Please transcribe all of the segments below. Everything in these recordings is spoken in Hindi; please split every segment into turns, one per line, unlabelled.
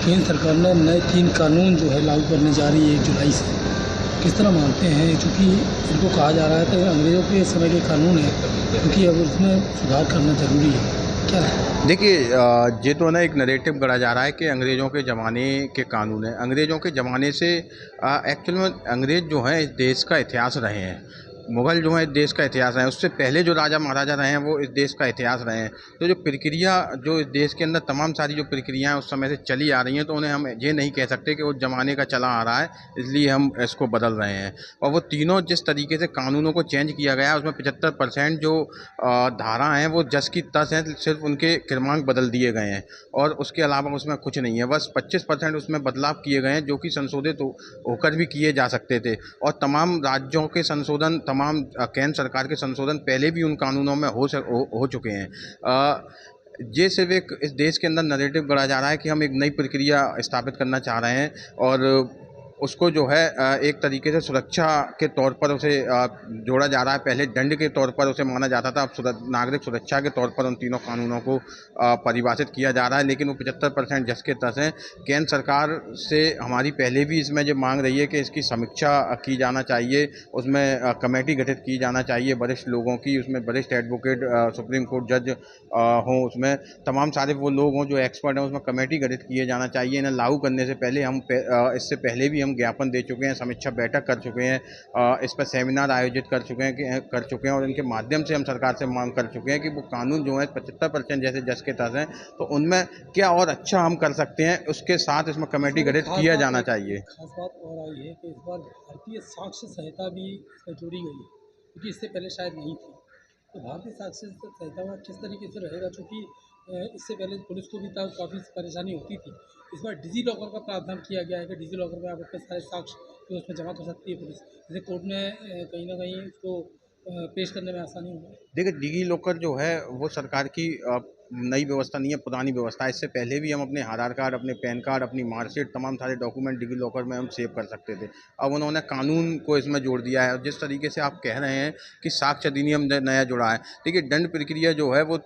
केंद्र सरकार ने नए 3 कानून जो है लागू करने जा रही है 1 जुलाई से। किस तरह मानते हैं? चूँकि इनको कहा जा रहा है कि अंग्रेज़ों के समय के कानून हैं, क्योंकि अब उसमें सुधार करना ज़रूरी है। क्या लगता है?
देखिए ये तो ना एक नैरेटिव गढ़ा जा रहा है कि अंग्रेज़ों के ज़माने के कानून हैं। अंग्रेज़ों के ज़माने से एक्चुअल में अंग्रेज़ जो हैं इस देश का इतिहास रहे हैं। मुग़ल जो हैं इस देश का इतिहास रहे हैं। उससे पहले जो राजा महाराजा रहे हैं वो इस देश का इतिहास रहे हैं। तो जो प्रक्रिया जो इस देश के अंदर तमाम सारी जो प्रक्रियाएँ उस समय से चली आ रही हैं, तो उन्हें हम ये नहीं कह सकते कि उस ज़माने का चला आ रहा है इसलिए हम इसको बदल रहे हैं। और वो तीनों जिस तरीके से कानूनों को चेंज किया गया है उसमें 75% जो धारा हैं वो जस की तस हैं, सिर्फ उनके क्रमांक बदल दिए गए हैं और उसके अलावा उसमें कुछ नहीं है। बस 25% उसमें बदलाव किए गए हैं जो कि संशोधित होकर भी किए जा सकते थे और तमाम राज्यों के संशोधन, तमाम केंद्र सरकार के संशोधन पहले भी उन कानूनों में हो चुके हैं। ये सिर्फ एक इस देश के अंदर नैरेटिव गढ़ा जा रहा है कि हम एक नई प्रक्रिया स्थापित करना चाह रहे हैं और उसको जो है एक तरीके से सुरक्षा के तौर पर उसे जोड़ा जा रहा है। पहले दंड के तौर पर उसे माना जाता था, अब नागरिक सुरक्षा के तौर पर उन तीनों कानूनों को परिभाषित किया जा रहा है। लेकिन वो 75% जस के तस हैं। केंद्र सरकार से हमारी पहले भी इसमें जो मांग रही है कि इसकी समीक्षा की जाना चाहिए, उसमें कमेटी गठित की जाना चाहिए वरिष्ठ लोगों की, उसमें वरिष्ठ एडवोकेट, सुप्रीम कोर्ट जज हों, उसमें तमाम सारे वो लोग हों जो एक्सपर्ट हैं, उसमें कमेटी गठित किए जाना चाहिए। इन्हें लागू करने से पहले इससे पहले भी हम ज्ञापन दे चुके हैं, समीक्षा बैठक कर चुके हैं, इस पर सेमिनार आयोजित कर चुके हैं और इनके माध्यम से हम सरकार से मांग कर चुके हैं कि वो कानून जो है 75% जैसे जस के तस हैं, तो उनमें क्या और अच्छा हम कर सकते हैं, उसके साथ इसमें कमेटी गठित किया जाना चाहिए।
खास बात और आई है कि इस बार भारतीय साक्ष्य संहिता भी इसमें जोड़ी गई है, क्योंकि इससे पहले शायद नहीं थी। तो भारतीय साक्ष्य संहिता में किस तरीके से रहेगा? चूँकि इससे पहले पुलिस को भी तब काफ़ी परेशानी होती थी। इस बार डिजी लॉकर का प्रावधान किया गया है कि डिजी लॉकर में आप अपने सारे साक्ष्य जो उसमें जमा कर सकती है पुलिस। जैसे कोर्ट में कहीं न कहीं उसको पेश करने में आसानी होगी।
देखिए, डिजी लॉकर जो है वो सरकार की नई व्यवस्था नहीं है, पुरानी व्यवस्था है। इससे पहले भी हम अपने आधार कार्ड, अपने पैन कार्ड, अपनी मार्कशीट, तमाम सारे डॉक्यूमेंट डिजी लॉकर में हम सेव कर सकते थे। अब उन्होंने कानून को इसमें जोड़ दिया है और जिस तरीके से आप कह रहे हैं कि साक्ष्य अधिनियम नया जुड़ा है। देखिए, दंड प्रक्रिया जो है वो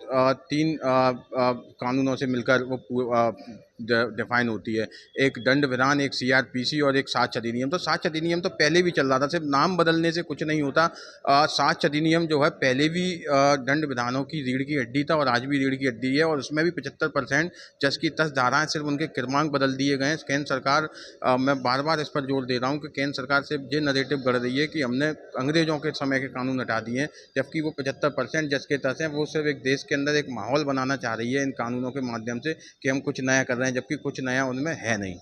3 कानूनों से मिलकर वो डिफाइन होती है। एक दंड विधान, एक सीआरपीसी और एक साक्ष्य अधिनियम। तो साक्ष्य अधिनियम तो पहले भी चल रहा था, सिर्फ नाम बदलने से कुछ नहीं होता। साक्ष्य अधिनियम जो है पहले भी दंड विधानों की रीढ़ की हड्डी था और आज भी रीढ़ की हड्डी है और उसमें भी 75% जस की तस धाराएं, सिर्फ उनके क्रमांक बदल दिए गए हैं। केंद्र सरकार, मैं बार बार इस पर जोर दे रहा हूँ कि केंद्र सरकार सिर्फ ये नैरेटिव गढ़ रही है कि हमने अंग्रेजों के समय के कानून हटा दिए हैं, जबकि वो 75% जस के तस हैं। वो सिर्फ एक देश के अंदर एक माहौल बनाना चाह रही है इन कानूनों के माध्यम से कि हम कुछ नया कर रहे हैं, जबकि कुछ नया उनमें है नहीं।